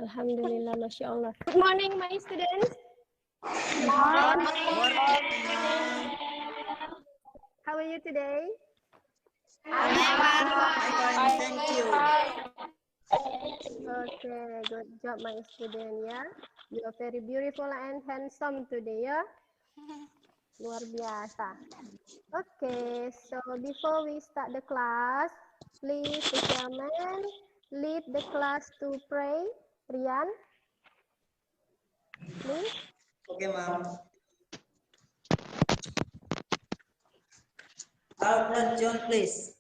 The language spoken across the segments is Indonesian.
Alhamdulillah, Masya Allah. Good morning, my students. Good morning. How are you today? I'm fine, thank you. Okay, good job, my student, ya. You are very beautiful and handsome today, ya. Luar biasa. Okay, so before we start the class, please, the chairman, lead the class to pray. Rian, please. Okay, ma'am. Albert John, please.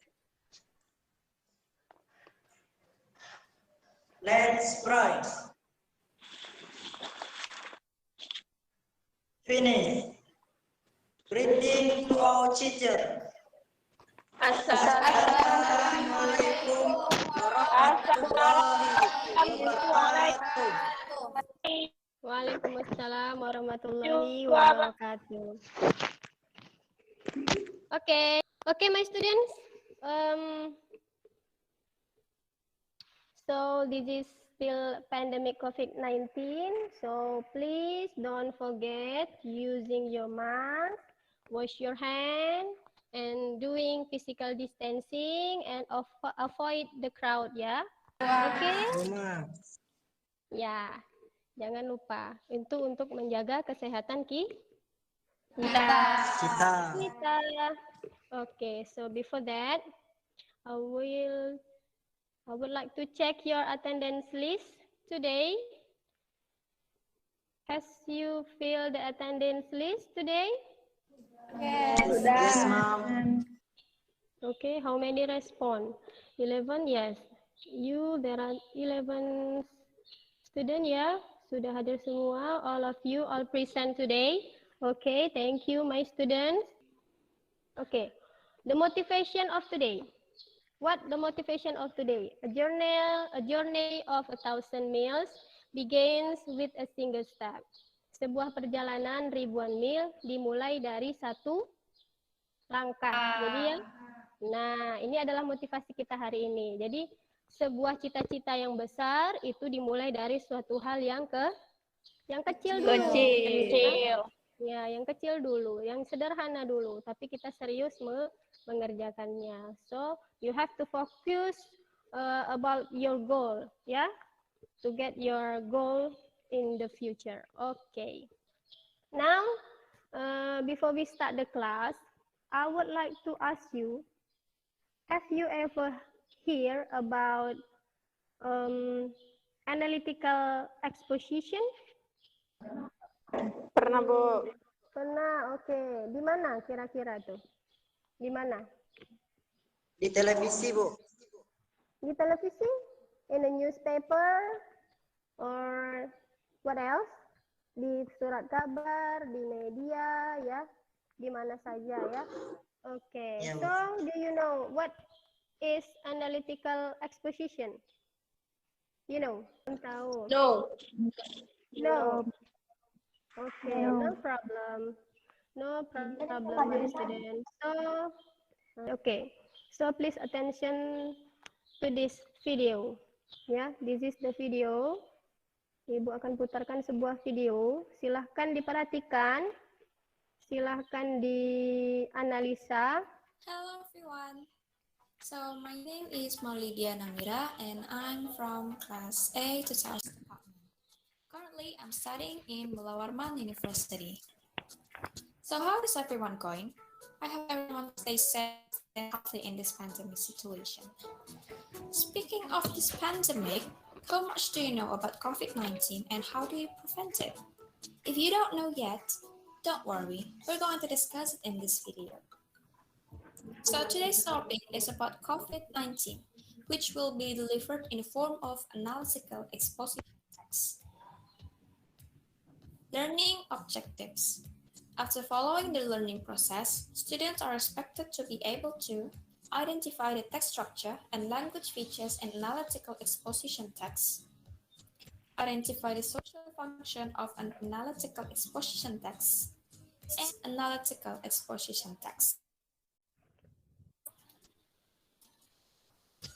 Let's pray. Finish. Greeting to our teacher. Assalamualaikum warahmatullahi wabarakatuh. Waalaikumsalam warahmatullahi wabarakatuh. Okay, my students. So this is still pandemic COVID-19. So please don't forget using your mask, wash your hand, and doing physical distancing and avoid the crowd, ya. Okay? Ya, jangan lupa itu untuk menjaga kesehatan kita. Okay, so before that, I would like to check your attendance list today. Has you filled the attendance list today? Yes, ma'am. Okay, how many respond? 11, yes. There are 11 students, ya. Sudah hadir semua, all of you, all present today. Okay, thank you, my students. Okay, the motivation of today. What the motivation of today? A journey of 1,000 miles begins with a single step. Sebuah perjalanan ribuan mil dimulai dari satu langkah. Jadi ya, nah ini adalah motivasi kita hari ini. Jadi sebuah cita-cita yang besar itu dimulai dari suatu hal yang kecil dulu. Ya, yang kecil dulu, yang sederhana dulu, tapi kita serius mengerjakannya. So, you have to focus about your goal, ya, to get your goal in the future. Okay. Now, before we start the class, I would like to ask you, have you ever hear about analytical exposition? Pernah, Bu. Pernah, oke. Di mana kira-kira tuh? Di mana? Di televisi, Bu. Di televisi? In a newspaper? Or what else? Di surat kabar, di media, ya? Di mana saja, ya? Oke. Ya, Bu. So, do you know what is analytical exposition? You know? Tahu? No. Okay, no problem. No problem, my students. So, okay. So please attention to this video. Ya, this is the video. Ibu akan putarkan sebuah video. Silahkan diperhatikan. Silahkan dianalisa. Hello everyone. So my name is Maulidia Namira and I'm from class A to Science Department. Currently, I'm studying in Mulawarman University. So how is everyone going? I hope everyone stays safe and healthy in this pandemic situation. Speaking of this pandemic, how much do you know about COVID-19 and how do you prevent it? If you don't know yet, don't worry, we're going to discuss it in this video. So today's topic is about COVID-19, which will be delivered in the form of analytical exposition text. Learning objectives. After following the learning process, students are expected to be able to identify the text structure and language features in analytical exposition text, identify the social function of an analytical exposition text, and analytical exposition text.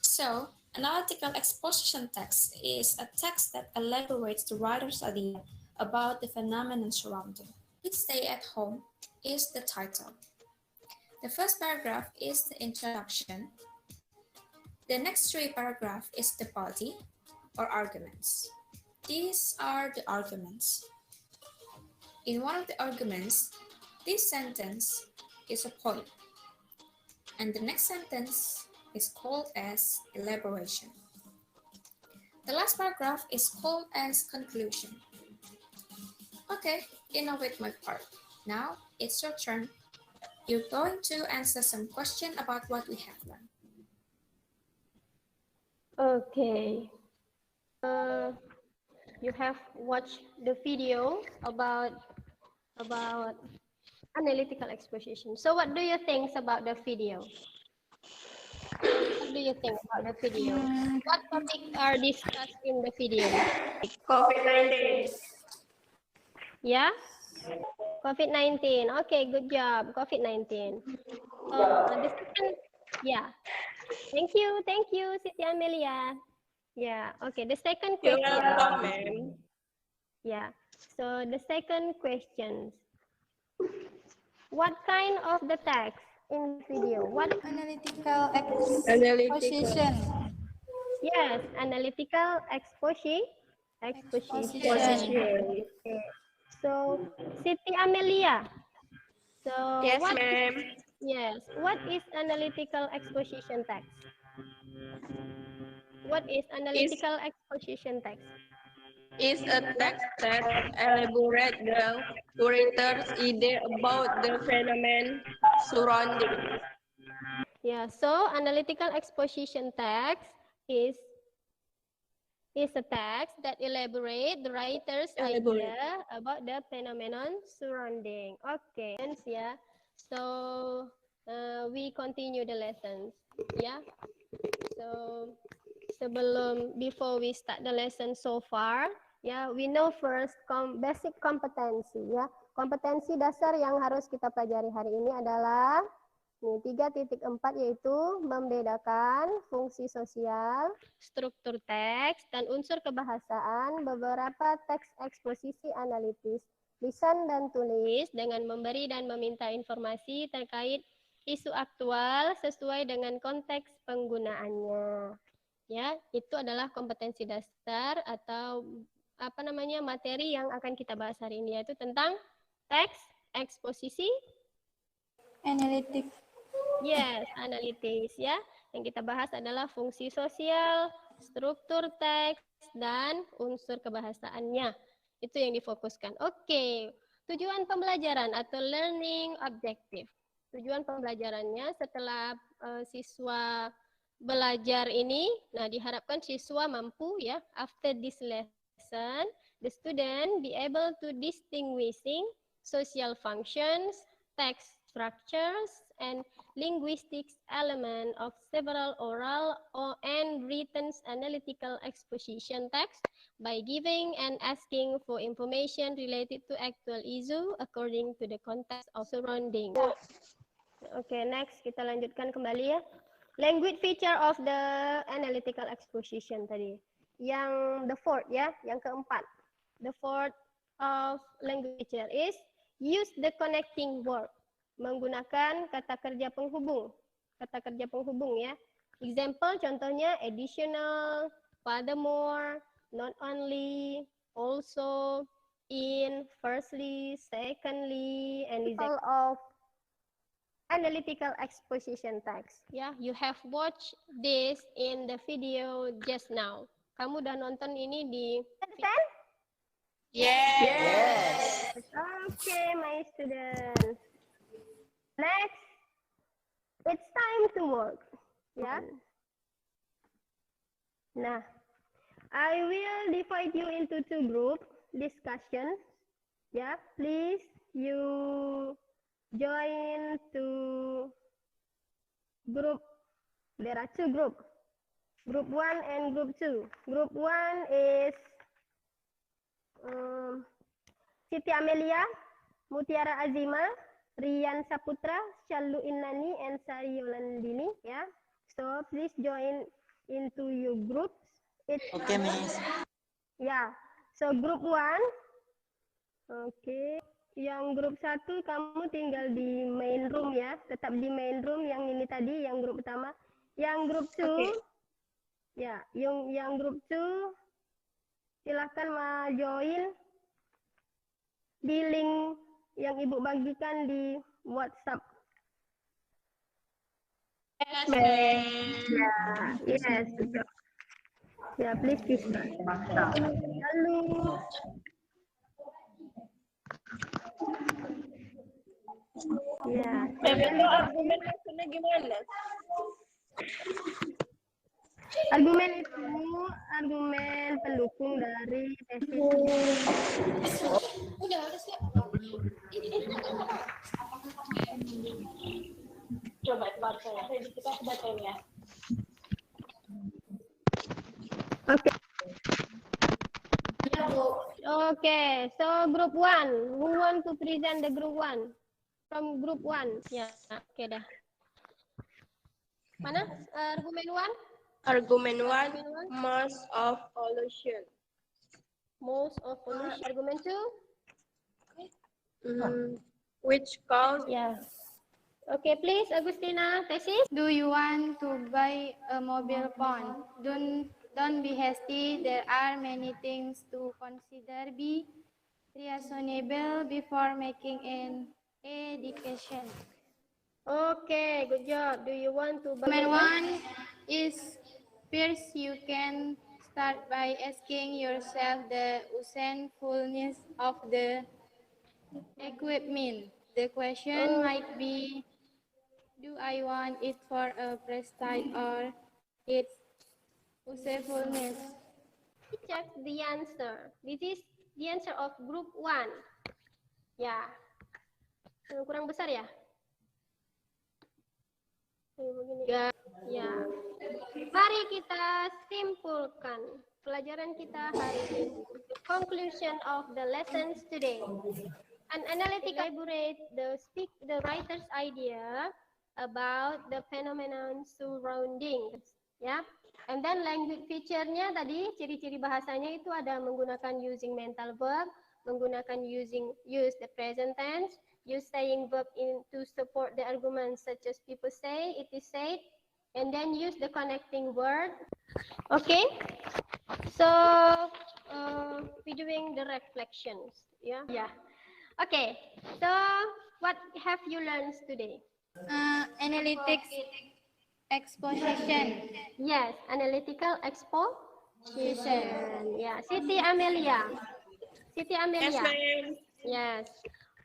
So, Analytical exposition text is a text that elaborates the writer's idea about the phenomenon surrounding. Please Stay at Home is the title. The first paragraph is the introduction. The next three paragraphs is the body or arguments. These are the arguments. In one of the arguments, this sentence is a point, and the next sentence is called as elaboration. The last paragraph is called as conclusion. Okay, enough with my part. Now it's your turn. You're going to answer some question about what we have learned. Okay. You have watched the video about analytical exposition. So what do you think about the video? What do you think about the video? What topics are discussed in the video? COVID-19. Yeah? COVID-19. Okay, good job. COVID-19. The second, yeah. Thank you, Siti Amelia. Yeah, okay. The second You're question. welcome, ma'am. Yeah. So the second question. What kind of the text in the video? What? Analytical Analytical. exposition. Yes, analytical exposition. Exposition. Okay. So Siti Amelia. So Yes, what? ma'am. Yes. What is analytical exposition text? What is analytical exposition text? Is a text that elaborates the writer's idea about the phenomenon surrounding. Yeah, so analytical exposition text is a text that elaborates the writer's idea about the phenomenon surrounding. Okay, yeah. So we continue the lessons. Yeah. So before we start the lesson so far, ya, we know first basic kompetensi, ya. Kompetensi dasar yang harus kita pelajari hari ini adalah 3.4, yaitu membedakan fungsi sosial, struktur teks, dan unsur kebahasaan beberapa teks eksposisi analitis, lisan dan tulis dengan memberi dan meminta informasi terkait isu aktual sesuai dengan konteks penggunaannya. Ya, itu adalah kompetensi dasar atau materi yang akan kita bahas hari ini, yaitu tentang teks eksposisi Analitik. yes, analitis, ya. Yang kita bahas adalah fungsi sosial, struktur teks, dan unsur kebahasaannya. Itu yang difokuskan. Oke, tujuan pembelajaran atau learning objective. Tujuan pembelajarannya setelah siswa belajar ini, nah diharapkan siswa mampu, ya, after this lesson, the student be able to distinguishing social functions, text structures, and linguistic element of several oral and written analytical exposition text by giving and asking for information related to actual issue according to the context of surrounding. Okay, next kita lanjutkan kembali, ya. Language feature of the analytical exposition tadi. Yang the fourth, ya, yang keempat. The fourth of language feature is use the connecting verb. Menggunakan kata kerja penghubung. Kata kerja penghubung, ya. Example contohnya additional, furthermore, not only, also, in, firstly, secondly, and example of analytical exposition text. Ya, you have watched this in the video just now. Kamu udah nonton ini di Yes. Okay, my students. Next, it's time to work. Ya. Nah, I will divide you into 2 group discussion. Ya, please you join to group. There are 2 group. Group 1 and group 2. Group 1 is Siti Amelia, Mutiara Azima, Rian Saputra, Shallu Innani, and Sari Yolandini. Yeah. So please join into your groups. Oke, Miss. Ya, so group 1. Oke. Yang grup 1 kamu tinggal di main room ya. Tetap di main room yang ini tadi, yang grup pertama. Yang grup 2. Okay. Ya, yang grup 2 silahkan join di link yang Ibu bagikan di WhatsApp. Yes, ma'am. Yes, betul. Ya, please. Lalu ya, Itu argumen maksudnya gimana? argumen itu argumen pendukung dari tesis. Udah siap. Coba baca ya. Kita baca ya. Oke. Okay, so group 1. Who want to present the group 1? From group 1. Ya, oke dah. Mana argumen 1? Argument 1, most of pollution. Most of pollution. Argument 2? Which cause Ya. Okay, please, Agustina, tesis. Do you want to buy a mobile phone? Don't be hasty. There are many things to consider. Be reasonable before making an education. Okay, good job. Do you want to buy? Argument 1 is first you can start by asking yourself the usefulness of the equipment. The question might be, do I want it for a prestige or its usefulness? Check the answer. This is the answer of group 1. Ya. Kurang besar ya? Begini. Ya. Mari kita simpulkan pelajaran kita hari ini. The conclusion of the lessons today. An analytic elaborate the writer's idea about the phenomenon surroundings. Ya. And then language feature-nya tadi, ciri-ciri bahasanya itu ada menggunakan using mental verb, menggunakan use the present tense, use saying verb to support the argument such as people say, it is said, and then use the connecting word. Okay, so we're doing the reflections. Yeah. Okay, so what have you learned today? Analytics exposition. Yes, analytical exposition. Yeah, Siti Amelia. Yes, ma'am. Yes.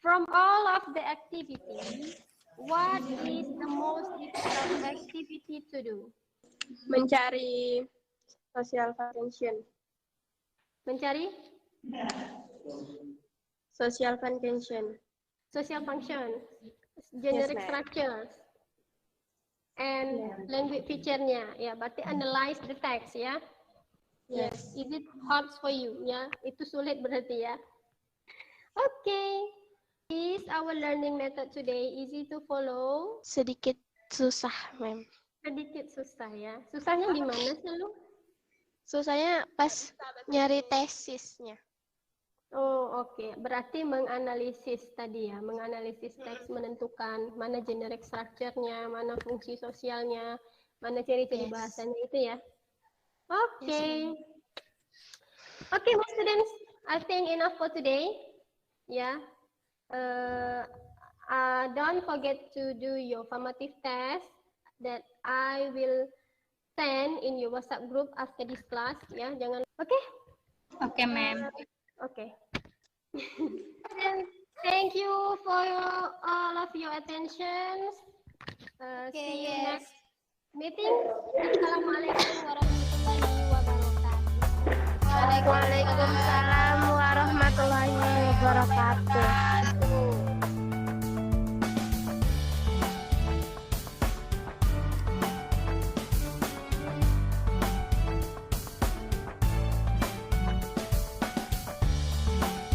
From all of the activities, what is the most difficult activity to do? Mencari social function. Mencari Social function. social function, generic ma'am. structures, and language feature-nya. Ya, berarti analyze the text ya. Yes. Is it hard for you? Ya, itu sulit berarti ya. Okay. Is our learning method today easy to follow? Sedikit susah, ma'am. Sedikit susah ya. Susahnya di mana sih lu? Susahnya pas nyari tesisnya. Oh, oke. Berarti menganalisis tadi ya, menganalisis teks, menentukan mana generic structure-nya, mana fungsi sosialnya, mana ciri-ciri bahasanya itu ya. Oke. Oke, my students, I think enough for today. Ya. Don't forget to do your formative test that I will send in your WhatsApp group after this class. Ya, jangan. Oke. Okay, ma'am. Okay. And thank you for all of your attention. See you next meeting. Assalamualaikum warahmatullahi wabarakatuh. Waalaikumsalam warahmatullahi wabarakatuh.